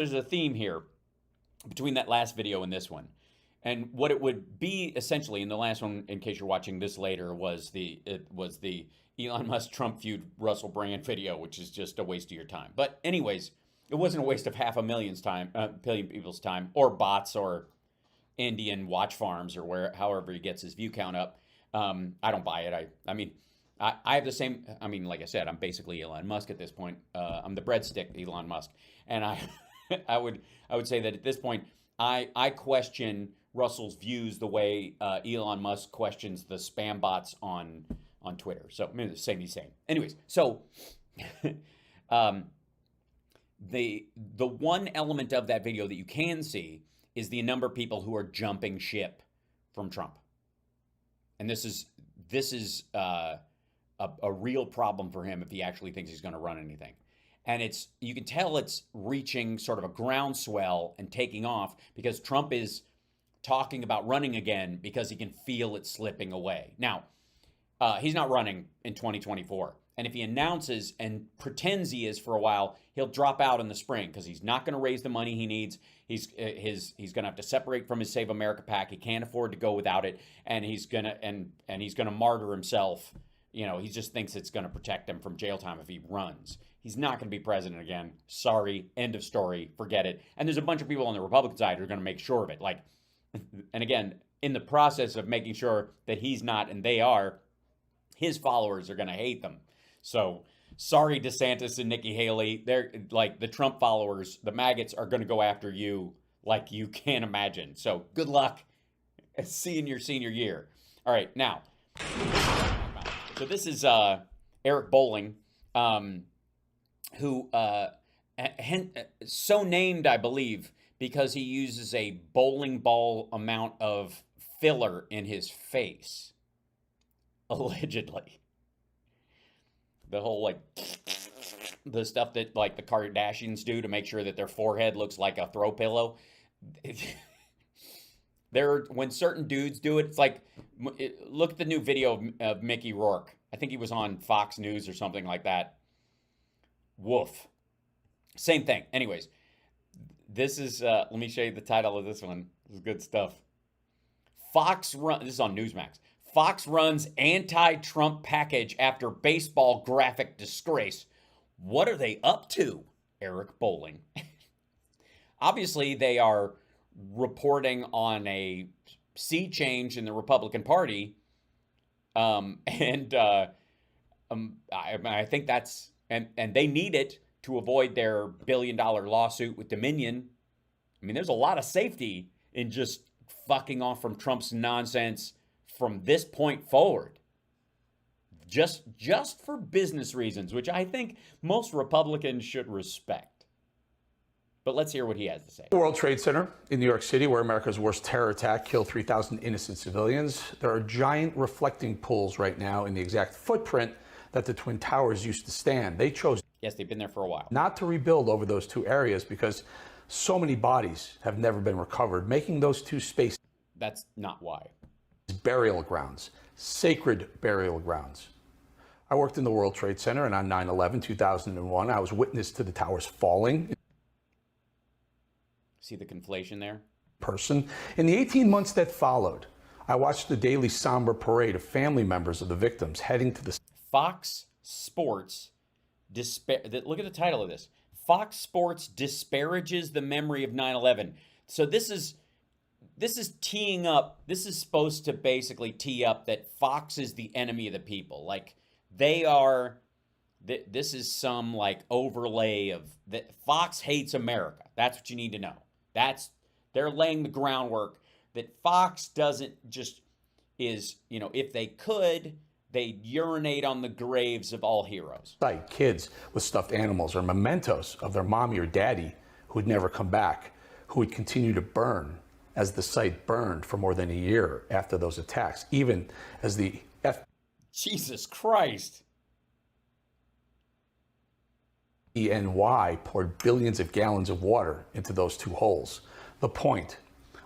there's a theme here between that last video and this one. And what it would be essentially in the last one, in case you're watching this later, was the Elon Musk Trump feud Russell Brand video, which is just a waste of your time. But anyways, it wasn't a waste of billion people's time, or bots, or Indian watch farms, or however he gets his view count up. I don't buy it. I mean, I have the same. I mean, like I said, I'm basically Elon Musk at this point. I'm the breadstick Elon Musk, and I would say that at this point, I question Russell's views the way Elon Musk questions the spam bots on Twitter. So I mean, the same. Anyways, so the one element of that video that you can see is the number of people who are jumping ship from Trump, and this is a real problem for him if he actually thinks he's going to run anything. And you can tell it's reaching sort of a groundswell and taking off because Trump is talking about running again because he can feel it slipping away. Now, he's not running in 2024. And if he announces and pretends he is for a while, he'll drop out in the spring because he's not going to raise the money he needs. He's going to have to separate from his Save America PAC. He can't afford to go without it, and he's going to martyr himself. You know, he just thinks it's going to protect him from jail time if he runs. He's not going to be president again. Sorry, end of story. Forget it. And there's a bunch of people on the Republican side who are going to make sure of it. Like, and again, in the process of making sure that he's not and they are, his followers are going to hate them. So sorry, DeSantis and Nikki Haley. They're like the Trump followers, the maggots are going to go after you like you can't imagine. So good luck. See you in your senior year. All right, now. So this is Eric Bolling, who so named, I believe, because he uses a bowling ball amount of filler in his face, allegedly. The whole, like, the stuff that, like, the Kardashians do to make sure that their forehead looks like a throw pillow. When certain dudes do it, it's like, look at the new video of Mickey Rourke. I think he was on Fox News or something like that. Woof. Same thing. Anyways, this is, let me show you the title of this one. This is good stuff. This is on Newsmax. Fox runs anti-Trump package after baseball graphic disgrace. What are they up to? Eric Bolling. Obviously, they are reporting on a sea change in the Republican Party. I think that's, and they need it to avoid their $1 billion lawsuit with Dominion. I mean, there's a lot of safety in just fucking off from Trump's nonsense from this point forward. Just for business reasons, which I think most Republicans should respect. But let's hear what he has to say. The World Trade Center in New York City, where America's worst terror attack killed 3,000 innocent civilians. There are giant reflecting pools right now in the exact footprint that the Twin Towers used to stand. They chose, yes, they've been there for a while, not to rebuild over those two areas because so many bodies have never been recovered, making those two spaces. That's not why. Burial grounds, sacred burial grounds. I worked in the World Trade Center, and on 9/11, 2001, I was witness to the towers falling. See the conflation there? Person. In the 18 months that followed, I watched the daily somber parade of family members of the victims heading to the Fox Sports. Look at the title of this. Fox Sports disparages the memory of 9/11. So this is teeing up. This is supposed to basically tee up that Fox is the enemy of the people. Like they are. This is some like overlay of that. Fox hates America. That's what you need to know. They're laying the groundwork that Fox doesn't just is, if they could, they'd urinate on the graves of all heroes. Like kids with stuffed animals or mementos of their mommy or daddy who would never come back, who would continue to burn as the site burned for more than a year after those attacks, even as the Jesus Christ. ENY poured billions of gallons of water into those two holes. The point,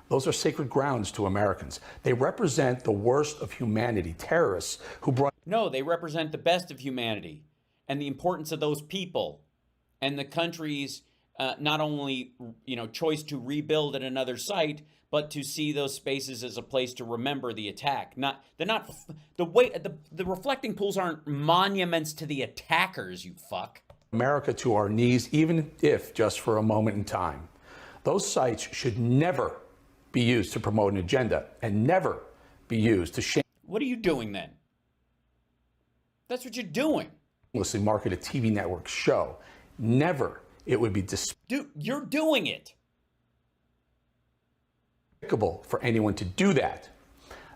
those are sacred grounds to Americans. They represent the worst of humanity, terrorists who brought... No, they represent the best of humanity and the importance of those people and the countries not only, choice to rebuild at another site, but to see those spaces as a place to remember the attack. The reflecting pools aren't monuments to the attackers, you fuck. America to our knees, even if just for a moment in time. Those sites should never be used to promote an agenda and never be used to What are you doing then? That's what you're doing. shamelessly market a TV network show. Never. It would be Dude, you're doing it. despicable for anyone to do that.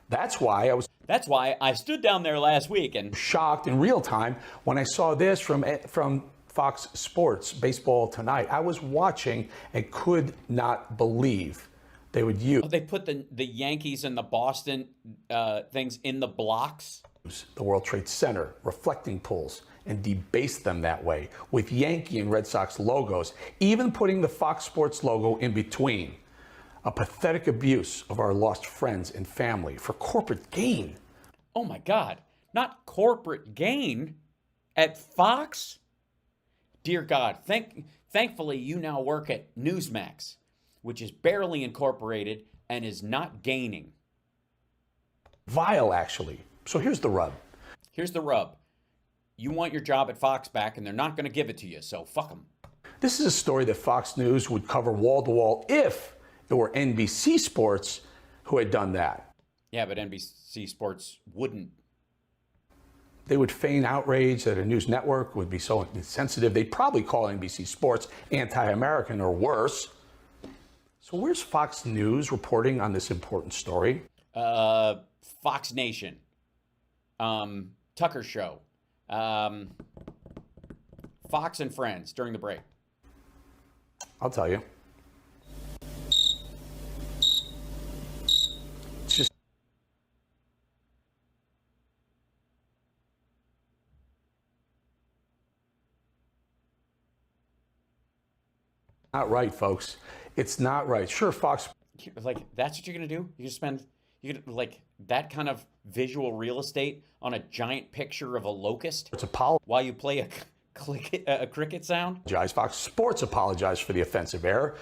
That's why I stood down there last week and shocked in real time when I saw this from Fox Sports, Baseball Tonight. I was watching and could not believe they would use. they put the Yankees and the Boston things in the blocks. The World Trade Center, reflecting pools, and debase them that way with Yankee and Red Sox logos, even putting the Fox Sports logo in between. A pathetic abuse of our lost friends and family for corporate gain. Oh my God, not corporate gain at Fox? Dear God, thankfully you now work at Newsmax, which is barely incorporated and is not gaining. Vile, actually. So here's the rub. Here's the rub. You want your job at Fox back and they're not going to give it to you, so fuck them. This is a story that Fox News would cover wall to wall if it were NBC Sports who had done that. Yeah, but NBC Sports wouldn't. They would feign outrage that a news network would be so insensitive. They'd probably call NBC Sports anti-American or worse. So where's Fox News reporting on this important story? Fox Nation. Tucker Show. Fox and Friends during the break. I'll tell you. It's just not right, folks. It's not right. Sure, Fox. Like, that's what you're going to do? You're going to, like, that kind of visual real estate on a giant picture of a locust It's while you play a cricket sound? Fox Sports apologized for the offensive error.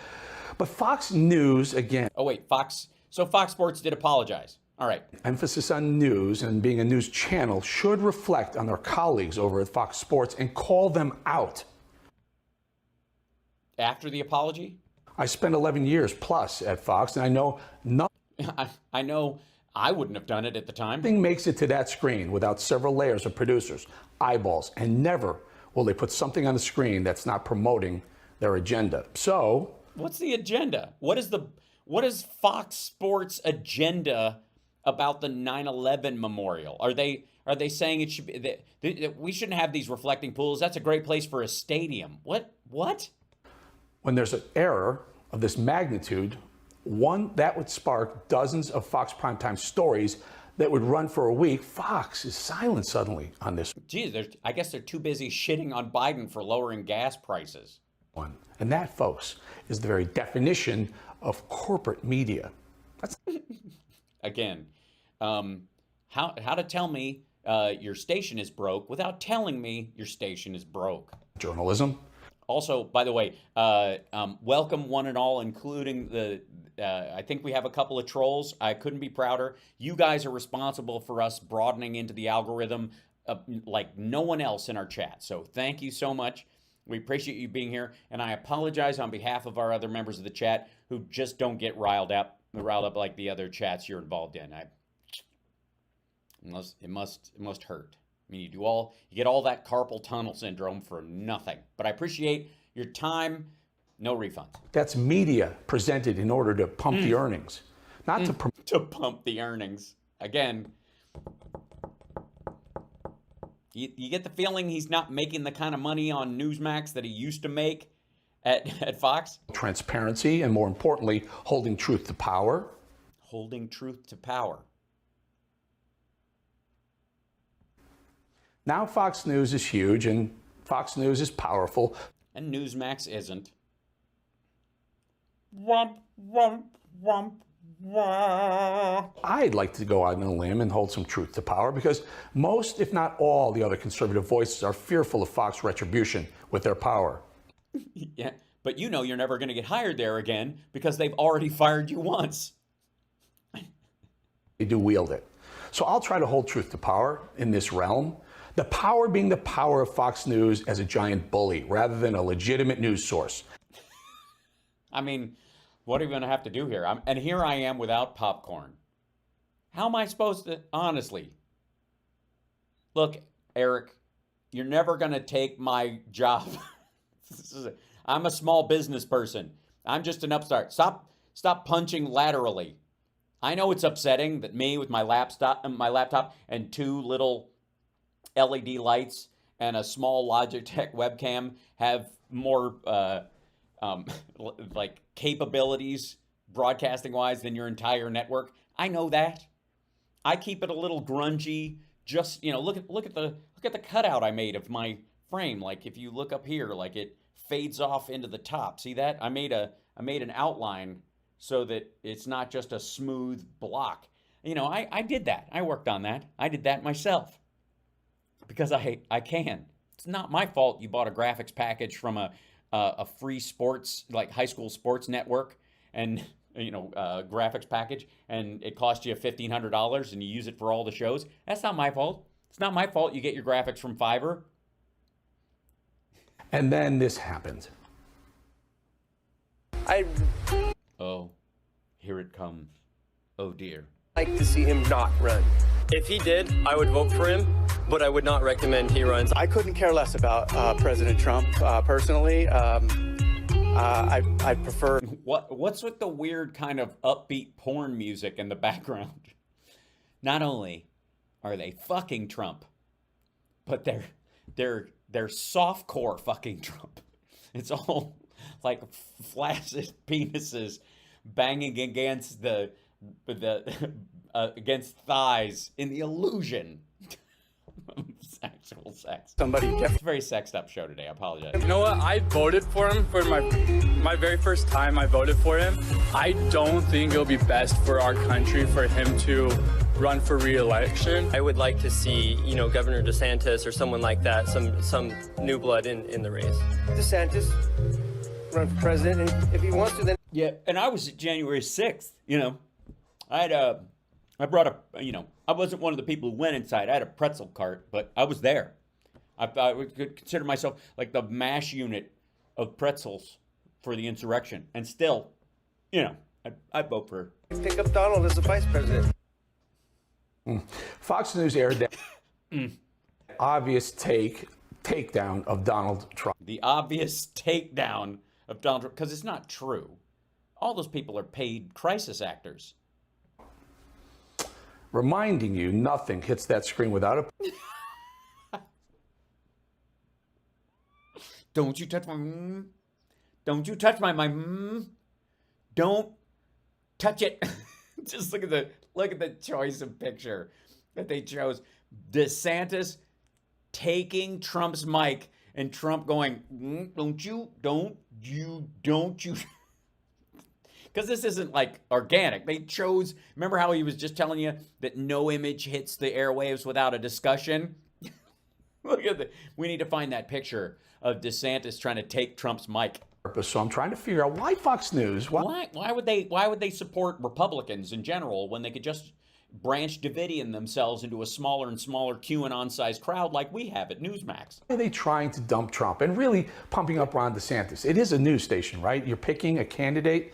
But Fox News, again. Oh, wait, Fox. So Fox Sports did apologize. All right. Emphasis on news and being a news channel should reflect on their colleagues over at Fox Sports and call them out. After the apology? I spent 11 years plus at Fox, and I know I know I wouldn't have done it at the time. nothing makes it to that screen without several layers of producers, eyeballs, and never will they put something on the screen that's not promoting their agenda. So, what's the agenda? What is Fox Sports' agenda about the 9/11 memorial? Are they saying it should be that we shouldn't have these reflecting pools? That's a great place for a stadium. What? when there's an error of this magnitude, one that would spark dozens of Fox primetime stories that would run for a week. Fox is silent suddenly on this Geez, I guess they're too busy shitting on Biden for lowering gas prices. one. And that, folks, is the very definition of corporate media. That's Again, how to tell me your station is broke without telling me your station is broke. journalism. Also, by the way, welcome one and all, including I think we have a couple of trolls. I couldn't be prouder. You guys are responsible for us broadening into the algorithm like no one else in our chat. So thank you so much. We appreciate you being here. And I apologize on behalf of our other members of the chat who just don't get riled up like the other chats you're involved in. It must hurt. I mean, you get all that carpal tunnel syndrome for nothing. But I appreciate your time. No refunds. That's media presented in order to pump the earnings, not To pump the earnings. Again, you get the feeling he's not making the kind of money on Newsmax that he used to make at Fox? transparency and, more importantly, holding truth to power. Holding truth to power. Now Fox News is huge and Fox News is powerful. And Newsmax isn't. I'd like to go out on a limb and hold some truth to power because most, if not all, the other conservative voices are fearful of Fox retribution with their power. Yeah, but you know you're never going to get hired there again because they've already fired you once. They do wield it. So I'll try to hold truth to power in this realm. The power being the power of Fox News as a giant bully rather than a legitimate news source. I mean, what are you going to have to do here? And here I am without popcorn. How am I supposed to, honestly? Look, Eric, you're never going to take my job. I'm a small business person. I'm just an upstart. Stop punching laterally. I know it's upsetting that me with my laptop and two little LED lights and a small Logitech webcam have more like capabilities broadcasting wise than your entire network. I know that. I keep it a little grungy. Just, you know, look at the cutout I made of my frame. Like if you look up here, like it fades off into the top. See that? I made an outline so that it's not just a smooth block. You know, I did that. I worked on that. I did that myself because I can. It's not my fault you bought a graphics package from a free sports, like high school sports network, and you know, graphics package, and it cost you $1,500 and you use it for all the shows. That's not my fault. It's not my fault you get your graphics from Fiverr. And then this happened. Oh, here it comes. Oh dear. I'd like to see him not run. If he did, I would vote for him, but I would not recommend he runs. I couldn't care less about President Trump personally. I prefer. What's with the weird kind of upbeat porn music in the background? Not only are they fucking Trump, but they're softcore fucking Trump. It's all like flaccid penises banging against the against thighs in the illusion of sexual sex. It's a very sexed up show today. I apologize. You know what? I voted for him for my very first time. I voted for him. I don't think it'll be best for our country for him to run for re-election. I would like to see, you know, Governor DeSantis or someone like that, some new blood in the race. DeSantis run for president, and if he wants to, then yeah. And I was at January 6th. You know, I brought I wasn't one of the people who went inside. I had a pretzel cart, but I was there. I would consider myself like the MASH unit of pretzels for the insurrection, and still, you know, I'd vote for. pick up Donald as the vice president. Fox News aired that obvious takedown of Donald Trump. The obvious takedown of Donald Trump, because it's not true. All those people are paid crisis actors. Reminding you, nothing hits that screen without a... Don't you touch my... Don't you touch my... Don't touch it. Just look at the choice of picture that they chose. DeSantis taking Trump's mic and Trump going, don't you. Because this isn't like organic. They chose, remember how he was just telling you that no image hits the airwaves without a discussion? Look at we need to find that picture of DeSantis trying to take Trump's mic. So I'm trying to figure out why Fox News. Why would they support Republicans in general when they could just branch Davidian themselves into a smaller and smaller QAnon-sized crowd like we have at Newsmax? Why are they trying to dump Trump and really pumping up Ron DeSantis? It is a news station, right? You're picking a candidate.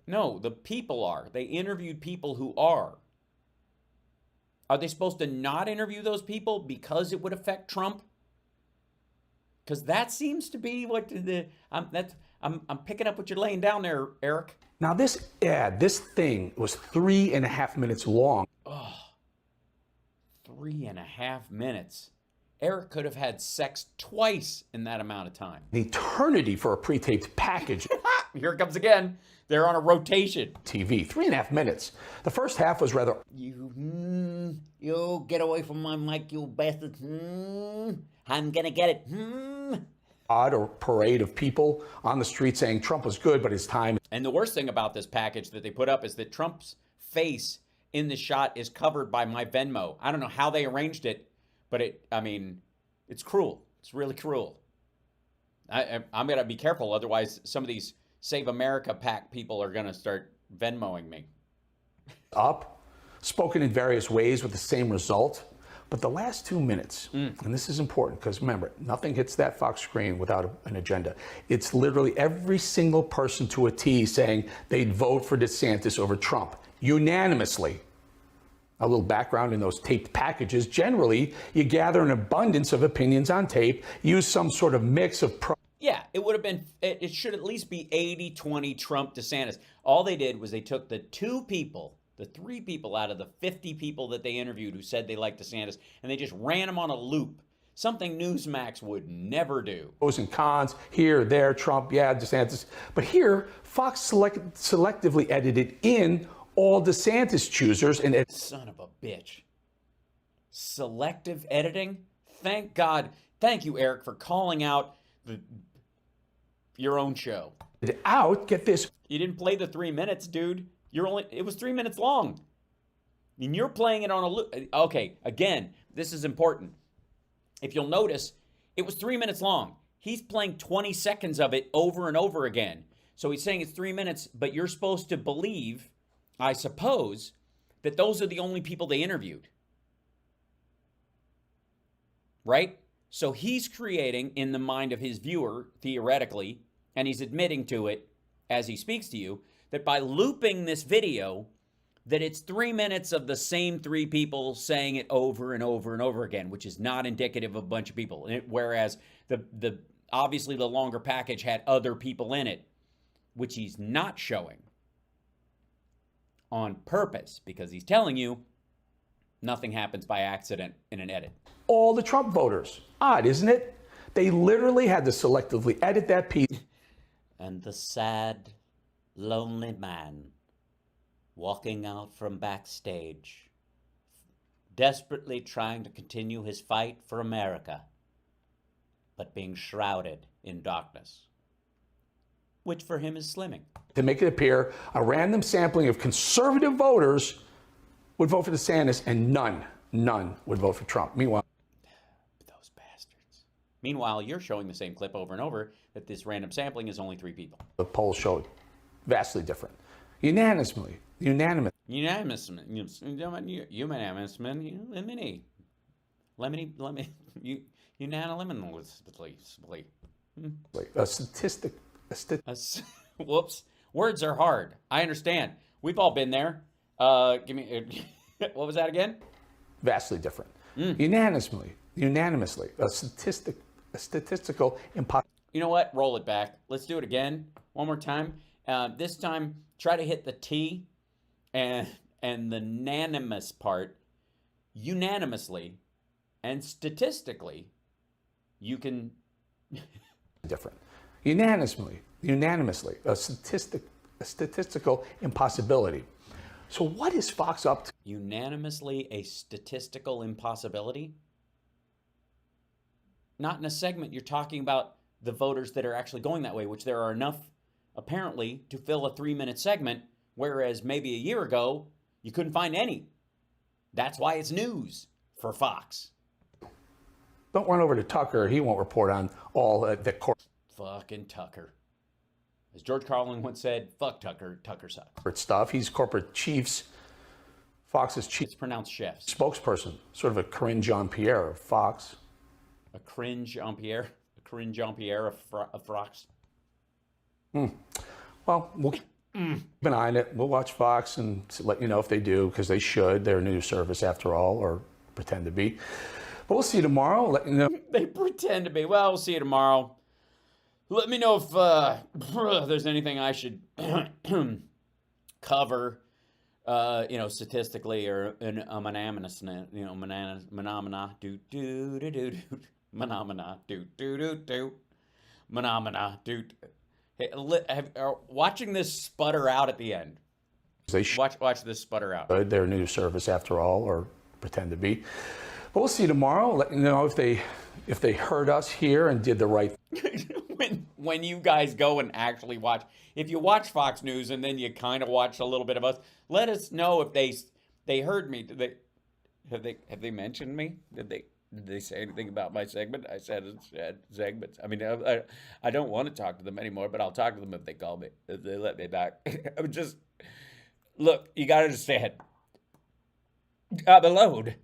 No, the people are. They interviewed people who are. Are they supposed to not interview those people because it would affect Trump? Because that seems to be what I'm picking up what you're laying down there, Eric. Now this thing was 3.5 minutes long. Oh, 3.5 minutes. Eric could have had sex twice in that amount of time. An eternity for a pre-taped package. Here it comes again. They're on a rotation. TV, 3.5 minutes. The first half was rather... You get away from my mic, you bastard. I'm gonna get it. Odd or parade of people on the street saying Trump was good, but his time... And the worst thing about this package that they put up is that Trump's face in the shot is covered by my Venmo. I don't know how they arranged it, but it's cruel. It's really cruel. I'm going to be careful. Otherwise, some of these Save America PAC people are going to start Venmoing me. Up, spoken in various ways with the same result. But the last 2 minutes, and this is important because remember, nothing hits that Fox screen without an agenda. It's literally every single person to a T saying they'd vote for DeSantis over Trump unanimously. A little background in those taped packages. Generally, you gather an abundance of opinions on tape, use some sort of mix of Yeah, it would have been, it should at least be 80-20 Trump DeSantis. All they did was they took the 3 people out of the 50 people that they interviewed who said they liked DeSantis, and they just ran them on a loop. Something Newsmax would never do. pros and cons, here, there, Trump, yeah, DeSantis. But here, Fox selectively edited in all DeSantis choosers and Son of a bitch. Selective editing? Thank God. Thank you, Eric, for calling out your own show. out, get this, You didn't play the 3 minutes, dude. It was 3 minutes long. And you're playing it on a loop. Okay, again, this is important. If you'll notice, it was 3 minutes long. He's playing 20 seconds of it over and over again. So he's saying it's 3 minutes, but you're supposed to believe, I suppose, that those are the only people they interviewed. Right? So he's creating in the mind of his viewer, theoretically, and he's admitting to it as he speaks to you, that by looping this video, that it's 3 minutes of the same 3 people saying it over and over and over again, which is not indicative of a bunch of people. Whereas the obviously the longer package had other people in it, which he's not showing on purpose, because he's telling you nothing happens by accident in an edit. all the Trump voters. Odd, isn't it? They literally had to selectively edit that piece. And the sad, lonely man walking out from backstage, desperately trying to continue his fight for America, but being shrouded in darkness, which for him is slimming. To make it appear a random sampling of conservative voters would vote for DeSantis and none would vote for Trump. Meanwhile, Those bastards. Meanwhile, you're showing the same clip over and over that this random sampling is only 3 people. the polls showed vastly different. Unanimous. Lemony. A statistic. Whoops. Words are hard. I understand. We've all been there. Give me, what was that again? Vastly different. Unanimously. A statistical impossibility. You know what? Roll it back. Let's do it again. One more time. This time, try to hit the T and the unanimous part. Unanimously and statistically, you can... Different. Unanimously. A statistical impossibility. So what is Fox up to? Unanimously a statistical impossibility? Not in a segment. You're talking about the voters that are actually going that way, which there are enough, apparently, to fill a 3-minute segment, whereas maybe a year ago, you couldn't find any. That's why it's news for Fox. Don't run over to Tucker. He won't report on all the Fucking Tucker. As George Carlin once said, fuck Tucker. Tucker sucks. corporate stuff. He's corporate chiefs, Fox's chief It's pronounced chefs. spokesperson, sort of a Corinne Jean-Pierre of Fox. A cringe Jean-Pierre. A cringe Jean-Pierre of Fox. Well, we'll keep an eye on it. We'll watch Fox and let you know if they do, because they should. They're a news service after all, or pretend to be. But we'll see you tomorrow. Let you know. They pretend to be. Well, we'll see you tomorrow. Let me know if there's anything I should cover, statistically, or a phenomena, phenomena, phenomena, Hey, watching this sputter out at the end. They should. Watch this sputter out. They're a news service after all, or pretend to be. But we'll see you tomorrow. Let you know if they heard us here and did the right thing. when you guys go and actually watch, if you watch Fox News and then you kind of watch a little bit of us, let us know if they heard me. Have they mentioned me? Did they say anything about my segment? I said segments. I mean, I don't want to talk to them anymore, but I'll talk to them if they call me, if they let me back. I'm just, look, you got to understand. I'm alone.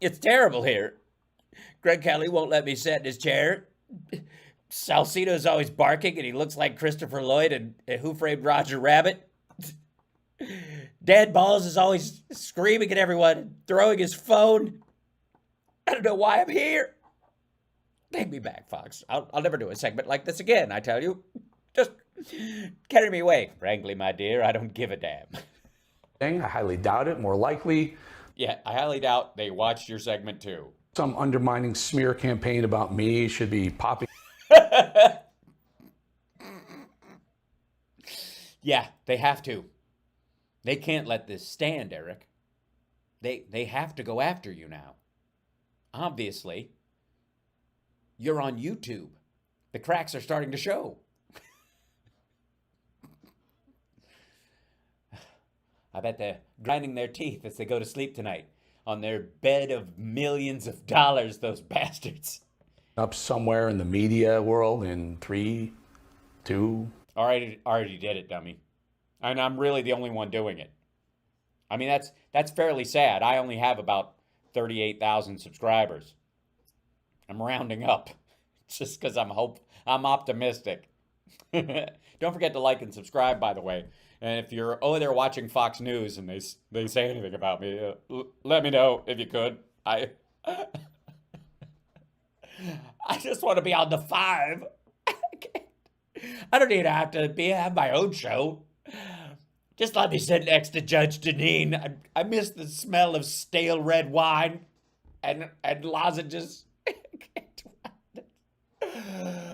It's terrible here. Greg Kelly won't let me sit in his chair. Salcedo's always barking, and he looks like Christopher Lloyd and Who Framed Roger Rabbit. Dad Balls is always screaming at everyone, throwing his phone. I don't know why I'm here. Take me back, Fox. I'll never do a segment like this again, I tell you. Just carry me away. Frankly, my dear, I don't give a damn. I highly doubt it. More likely, yeah, I highly doubt they watched your segment too. some undermining smear campaign about me should be popping. Yeah, they have to. They can't let this stand, Eric. They have to go after you now. Obviously, you're on YouTube. The cracks are starting to show. I bet they're grinding their teeth as they go to sleep tonight on their bed of millions of dollars, those bastards. Up somewhere in the media world in 3, 2. Already did it, dummy. And I'm really the only one doing it. I mean, that's fairly sad. I only have about 38,000 subscribers. I'm rounding up just because I'm optimistic. Don't forget to like and subscribe, by the way. And if you're over there watching Fox News and they say anything about me, let me know if you could. I just want to be on the 5. I don't even have to have my own show. Just let me sit next to Judge Deneen. I miss the smell of stale red wine and lozenges.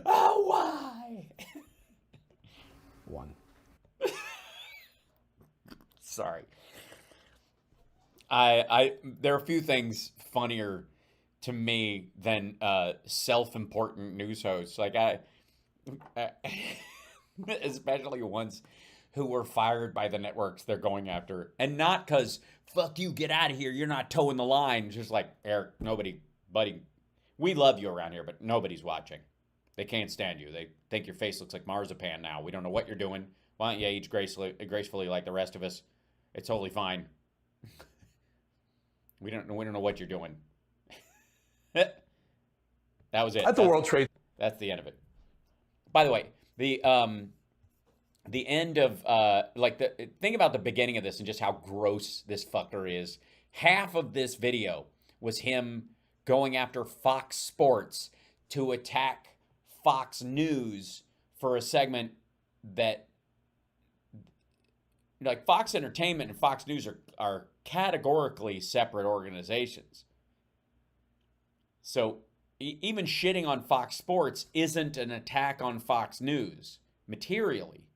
Oh, why? 1. Sorry. There are a few things funnier to me than self-important news hosts. Like especially ones who were fired by the networks they're going after. And not because, fuck you, get out of here, you're not towing the line. It's just like, Eric, nobody, buddy, we love you around here, but nobody's watching. They can't stand you. They think your face looks like marzipan now. We don't know what you're doing. Why don't you age gracefully like the rest of us? It's totally fine. We don't know what you're doing. That was it. At the World Trade. That's the end of it. By the way, the end of think about the beginning of this and just how gross this fucker is. Half of this video was him going after Fox Sports to attack Fox News for a segment that, like, Fox Entertainment and Fox News are categorically separate organizations. So even shitting on Fox Sports isn't an attack on Fox News materially.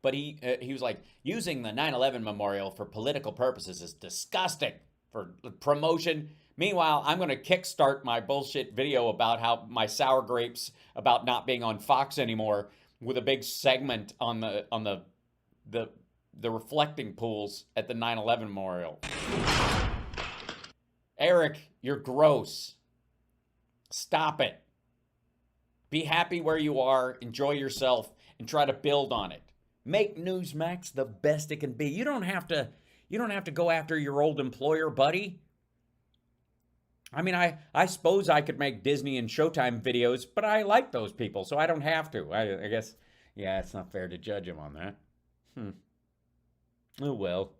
But he was like, using the 9/11 memorial for political purposes is disgusting for promotion. Meanwhile, I'm going to kickstart my bullshit video about how my sour grapes about not being on Fox anymore with a big segment on the reflecting pools at the 9/11 memorial. Eric, you're gross. Stop it. Be happy where you are, enjoy yourself, and try to build on it. Make Newsmax the best it can be. You don't have to go after your old employer, buddy. I mean, I suppose I could make Disney and Showtime videos, but I like those people, so I don't have to. I guess, yeah, it's not fair to judge them on that. Oh, well.